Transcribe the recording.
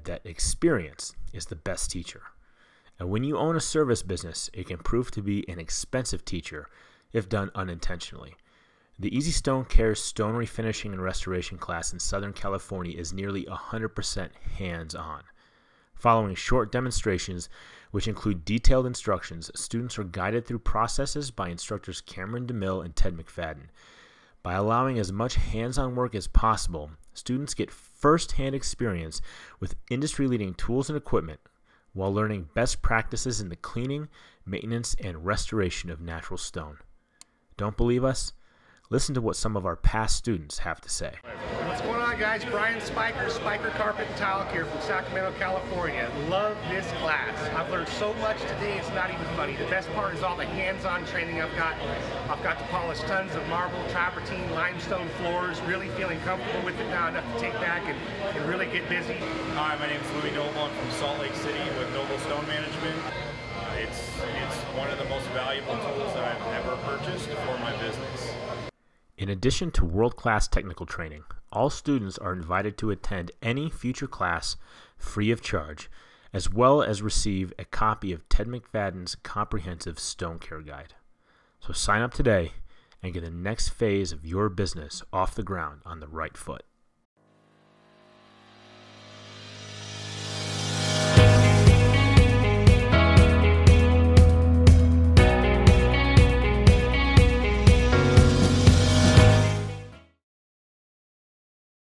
that experience is the best teacher. And when you own a service business, it can prove to be an expensive teacher if done unintentionally. The Easy Stone Care Stone Refinishing and Restoration class in Southern California is nearly 100% hands-on. Following short demonstrations, which include detailed instructions, students are guided through processes by instructors Cameron DeMille and Ted McFadden. By allowing as much hands-on work as possible, students get first-hand experience with industry-leading tools and equipment while learning best practices in the cleaning, maintenance, and restoration of natural stone. Don't believe us? Listen to what some of our past students have to say. What's going on, guys? Brian Spiker, Spiker Carpet and Tile Care from Sacramento, California. Love this class. I've learned so much today, it's not even funny. The best part is all the hands-on training I've got. I've got to polish tons of marble, travertine, limestone floors, really feeling comfortable with it now enough to take back and really get busy. Hi, my name is Louis Noble. I'm from Salt Lake City with Noble Stone Management. It's one of the most valuable tools that I've ever purchased for my business. In addition to world-class technical training, all students are invited to attend any future class free of charge, as well as receive a copy of Ted McFadden's comprehensive Stone Care Guide. So sign up today and get the next phase of your business off the ground on the right foot.